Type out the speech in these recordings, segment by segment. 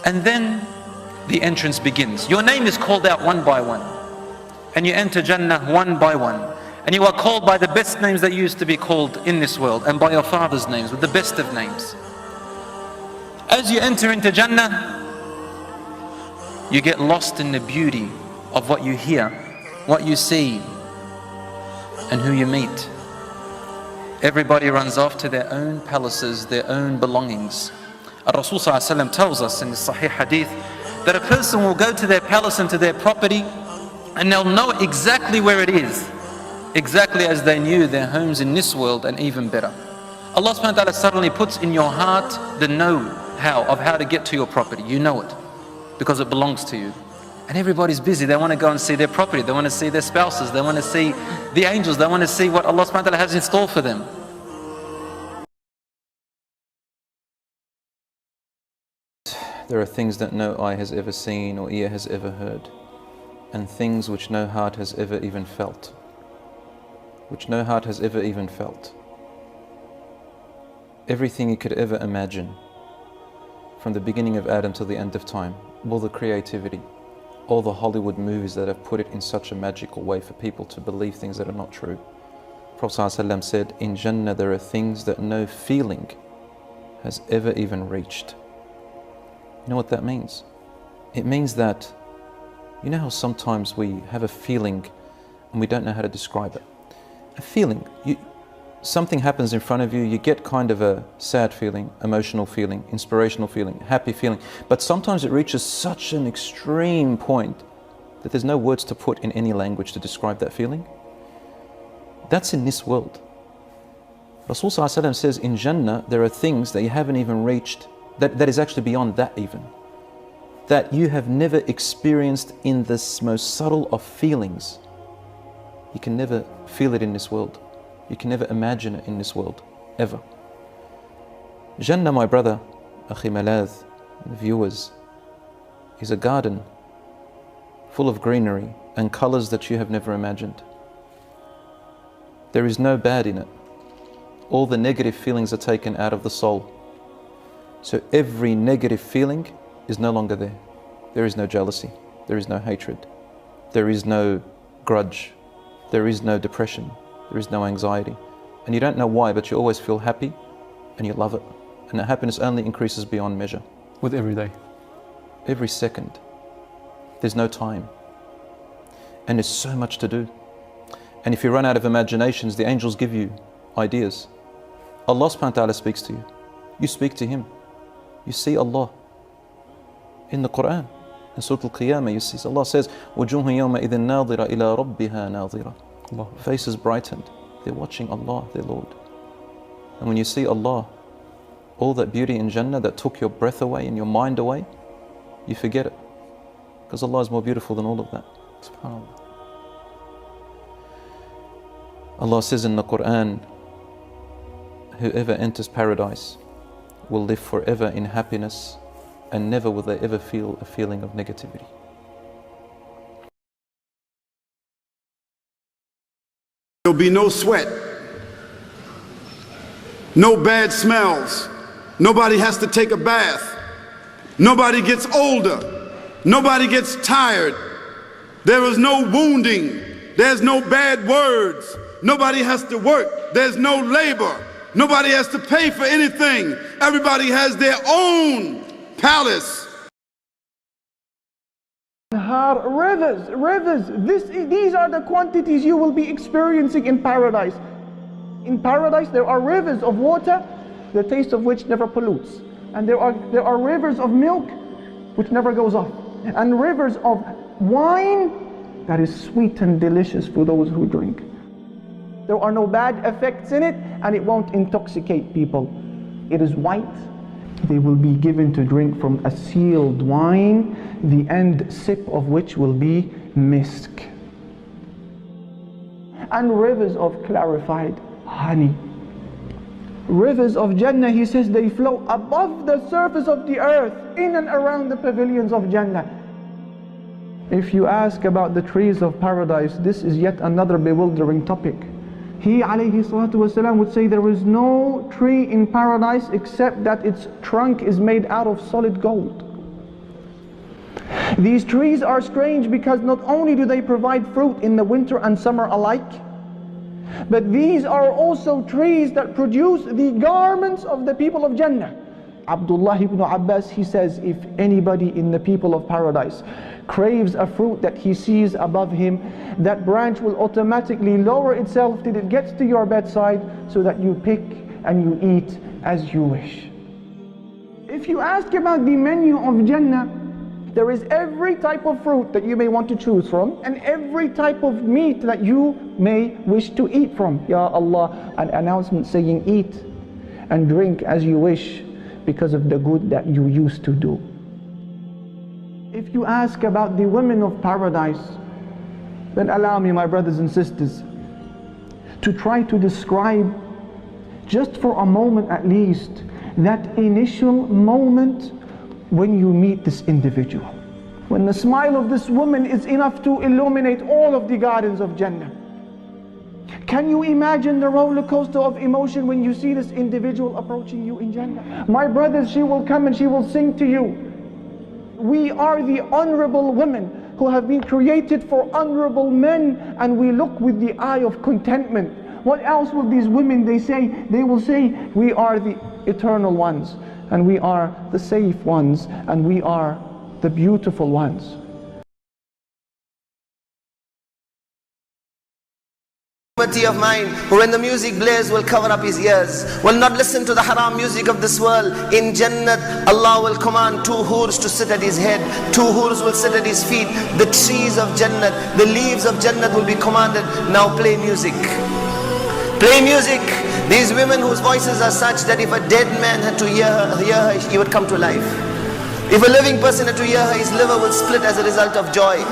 And then the entrance begins. Your name is called out one by one, and you enter Jannah one by one, and you are called by the best names that used to be called in this world, and by your father's names, with the best of names. As you enter into Jannah, you get lost in the beauty of what you hear, what you see, and who you meet. Everybody runs off to their own palaces, their own belongings. Rasul ﷺ tells us in the Sahih Hadith that a person will go to their palace and to their property, and they'll know exactly where it is, exactly as they knew their homes in this world, and even better. Allah subhanahu wa ta'ala suddenly puts in your heart the know-how of how to get to your property. You know it because it belongs to you. And everybody's busy. They want to go and see their property. They want to see their spouses. They want to see the angels. They want to see what Allah subhanahu wa ta'ala has in store for them. There are things that no eye has ever seen or ear has ever heard, and things which no heart has ever even felt. Which no heart has ever even felt. Everything you could ever imagine, from the beginning of Adam till the end of time, all the creativity, all the Hollywood movies that have put it in such a magical way for people to believe things that are not true. Prophet ﷺ said, in Jannah there are things that no feeling has ever even reached. You know what that means? It means that, you know how sometimes we have a feeling and we don't know how to describe it. A feeling, something happens in front of you, you get kind of a sad feeling, emotional feeling, inspirational feeling, happy feeling, but sometimes it reaches such an extreme point that there's no words to put in any language to describe that feeling. That's in this world. Rasul ﷺ says in Jannah there are things that you haven't even reached, that is actually beyond that even, that you have never experienced in this most subtle of feelings. You can never feel it in this world. You can never imagine it in this world, ever. Jannah, my brother, Akhi Malad, the viewers, is a garden full of greenery and colors that you have never imagined. There is no bad in it. All the negative feelings are taken out of the soul. So every negative feeling is no longer there. There is no jealousy. There is no hatred. There is no grudge. There is no depression. There is no anxiety. And you don't know why, but you always feel happy and you love it. And that happiness only increases beyond measure. With every day? Every second. There's no time. And there's so much to do. And if you run out of imaginations, the angels give you ideas. Allah subhanahu wa ta'ala speaks to you. You speak to Him. You see Allah. In the Quran, in Surah Al-Qiyamah, you see Allah says, وَجُوهٌ يَوْمَئِذٍ نَاظِرَةٌ إِلَىٰ رَبِّهَا نَاظِرَةٌ. Faces brightened. They're watching Allah, their Lord. And when you see Allah, all that beauty in Jannah that took your breath away and your mind away, you forget it. Because Allah is more beautiful than all of that. SubhanAllah. Allah says in the Quran, whoever enters paradise will live forever in happiness and never will they ever feel a feeling of negativity. There'll be no sweat, no bad smells, nobody has to take a bath, nobody gets older, nobody gets tired, there is no wounding, there's no bad words, nobody has to work, there's no labor, nobody has to pay for anything, everybody has their own palace. Rivers. These are the quantities you will be experiencing in paradise. In paradise there are rivers of water, the taste of which never pollutes. And there are rivers of milk which never goes off. And rivers of wine that is sweet and delicious for those who drink. There are no bad effects in it, and it won't intoxicate people. It is white. They will be given to drink from a sealed wine, the end sip of which will be misk. And rivers of clarified honey. Rivers of Jannah, he says, they flow above the surface of the earth, in and around the pavilions of Jannah. If you ask about the trees of paradise, this is yet another bewildering topic. He alayhi salatu wasalam would say there is no tree in paradise except that its trunk is made out of solid gold. These trees are strange because not only do they provide fruit in the winter and summer alike, but these are also trees that produce the garments of the people of Jannah. Abdullah ibn Abbas, he says, if anybody in the people of paradise craves a fruit that he sees above him, that branch will automatically lower itself till it gets to your bedside, so that you pick and you eat as you wish. If you ask about the menu of Jannah, there is every type of fruit that you may want to choose from, and every type of meat that you may wish to eat from. Ya Allah, an announcement saying, eat and drink as you wish, because of the good that you used to do. If you ask about the women of paradise, then allow me, my brothers and sisters, to try to describe, just for a moment at least, that initial moment when you meet this individual. When the smile of this woman is enough to illuminate all of the gardens of Jannah. Can you imagine the roller coaster of emotion when you see this individual approaching you in Jannah? My brothers, she will come and she will sing to you, we are the honorable women who have been created for honorable men, and we look with the eye of contentment. What else will these women say? They will say, we are the eternal ones, and we are the safe ones, and we are the beautiful ones. Of mine, who when the music blares will cover up his ears, will not listen to the haram music of this world. In Jannat, Allah will command 2 hurs to sit at his head, 2 hurs will sit at his feet. The trees of Jannat, the leaves of Jannat will be commanded, now play music. Play music. These women whose voices are such that if a dead man had to hear her, he would come to life. If a living person had to hear her, his liver will split as a result of joy.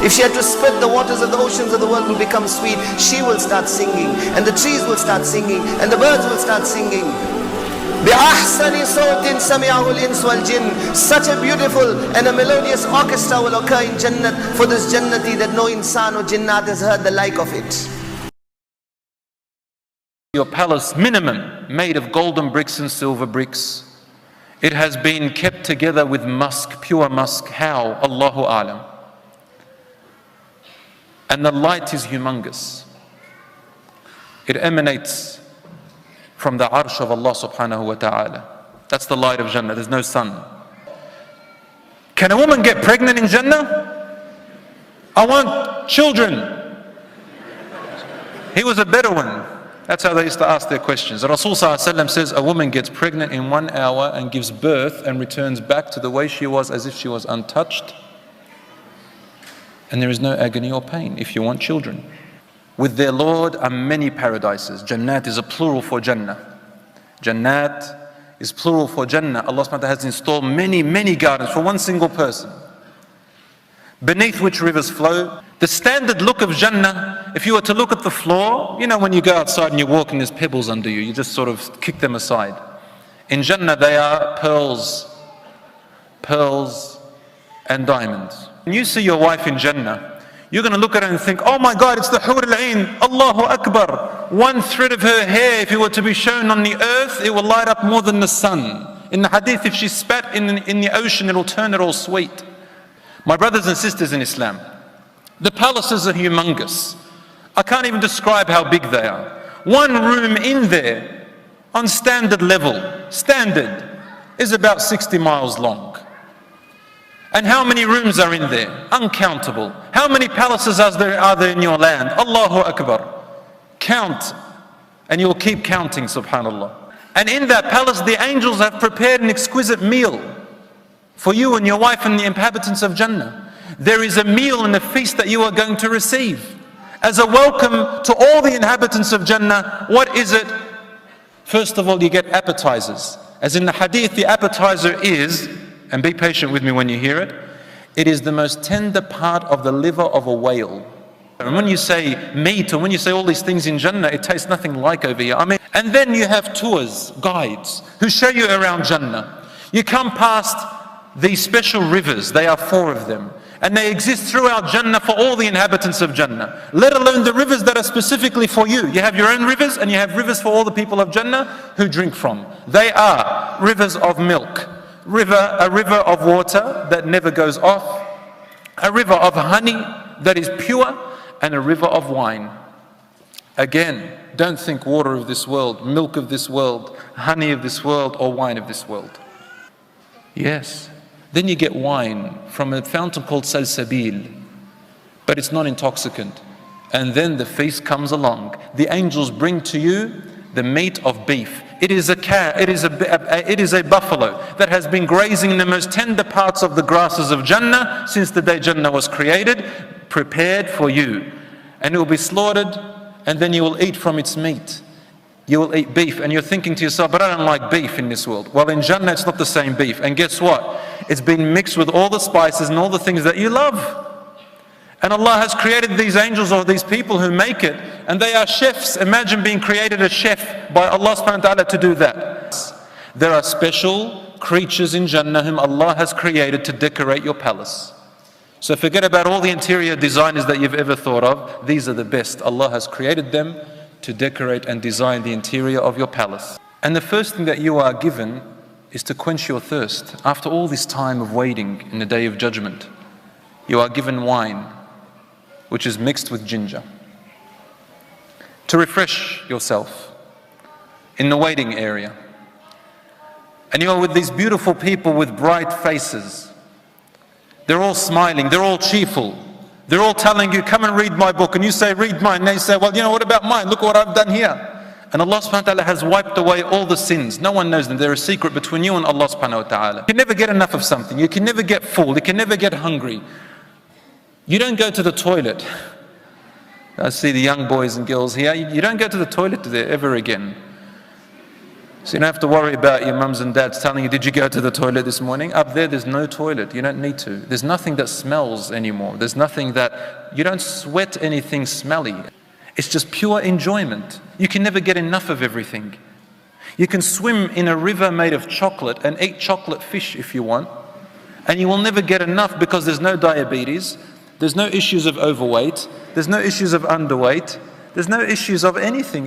If she had to spit, the waters of the oceans of the world will become sweet. She will start singing, and the trees will start singing, and the birds will start singing. بِأَحْسَنِ صَوْتٍ سَمِعَهُ الْإِنسُ وَالْجِنُّ. Such a beautiful and a melodious orchestra will occur in Jannat for this Jannati that no insan or jinnat has heard the like of it. Your palace, minimum, made of golden bricks and silver bricks. It has been kept together with musk, pure musk. How? Allahu A'lam. And the light is humongous. It emanates from the arsh of Allah subhanahu wa ta'ala. That's the light of Jannah. There's no sun. Can a woman get pregnant in Jannah? I want children. He was a Bedouin. That's how they used to ask their questions. The Rasul says a woman gets pregnant in 1 hour and gives birth and returns back to the way she was, as if she was untouched. And there is no agony or pain if you want children. With their Lord are many paradises. Jannat is a plural for Jannah. Jannat is plural for Jannah. Allah subhanahu wa ta'ala has installed many, many gardens for one single person, beneath which rivers flow. The standard look of Jannah, if you were to look at the floor, you know when you go outside and you walk and there's pebbles under you, you just sort of kick them aside. In Jannah they are pearls and diamonds. When you see your wife in Jannah, you're going to look at her and think, oh my God, it's the Hur al-Ain, Allahu Akbar. One thread of her hair, if it were to be shown on the earth, it will light up more than the sun. In the hadith, if she spat in the ocean, it will turn it all sweet. My brothers and sisters in Islam, the palaces are humongous. I can't even describe how big they are. One room in there, on standard level, is about 60 miles long. And how many rooms are in there? Uncountable. How many palaces are there in your land? Allahu Akbar. Count, and you'll keep counting, subhanallah. And in that palace, the angels have prepared an exquisite meal for you and your wife and the inhabitants of Jannah. There is a meal and a feast that you are going to receive. As a welcome to all the inhabitants of Jannah, what is it? First of all, you get appetizers. As in the hadith, the appetizer is, and be patient with me when you hear it, it is the most tender part of the liver of a whale. And when you say meat, or when you say all these things in Jannah, it tastes nothing like over here. And then you have tours, guides, who show you around Jannah. You come past these special rivers, they are 4 of them. And they exist throughout Jannah for all the inhabitants of Jannah. Let alone the rivers that are specifically for you. You have your own rivers, and you have rivers for all the people of Jannah who drink from. They are rivers of milk, a river of water that never goes off, a river of honey that is pure, and a river of wine. Again, don't think water of this world, milk of this world, honey of this world, or wine of this world. Yes. Then you get wine from a fountain called Salsabil, but it's not intoxicant. And then the feast comes along. The angels bring to you the meat of beef. It is a buffalo that has been grazing in the most tender parts of the grasses of Jannah since the day Jannah was created, prepared for you. And it will be slaughtered, and then you will eat from its meat. You will eat beef, and you're thinking to yourself, but I don't like beef in this world. Well, in Jannah it's not the same beef. And guess what? It's been mixed with all the spices and all the things that you love. And Allah has created these angels, or these people who make it, and they are chefs. Imagine being created a chef by Allah subhanahu wa ta'ala to do that. There are special creatures in Jannah whom Allah has created to decorate your palace. So forget about all the interior designers that you've ever thought of. These are the best. Allah has created them to decorate and design the interior of your palace. And the first thing that you are given is to quench your thirst. After all this time of waiting in the Day of Judgment, you are given wine, which is mixed with ginger, to refresh yourself in the waiting area. And you are with these beautiful people with bright faces. They're all smiling, they're all cheerful. They're all telling you, come and read my book. And you say, read mine. And they say, well, what about mine? Look what I've done here. And Allah subhanahu wa ta'ala has wiped away all the sins. No one knows them. They're a secret between you and Allah subhanahu wa ta'ala. You can never get enough of something. You can never get full. You can never get hungry. You don't go to the toilet. I see the young boys and girls here. You don't go to the toilet there ever again. So you don't have to worry about your mums and dads telling you, did you go to the toilet this morning? Up there's no toilet. You don't need to. There's nothing that smells anymore. There's nothing that, you don't sweat anything smelly. It's just pure enjoyment. You can never get enough of everything. You can swim in a river made of chocolate and eat chocolate fish if you want. And you will never get enough because there's no diabetes. There's no issues of overweight. There's no issues of underweight. There's no issues of anything.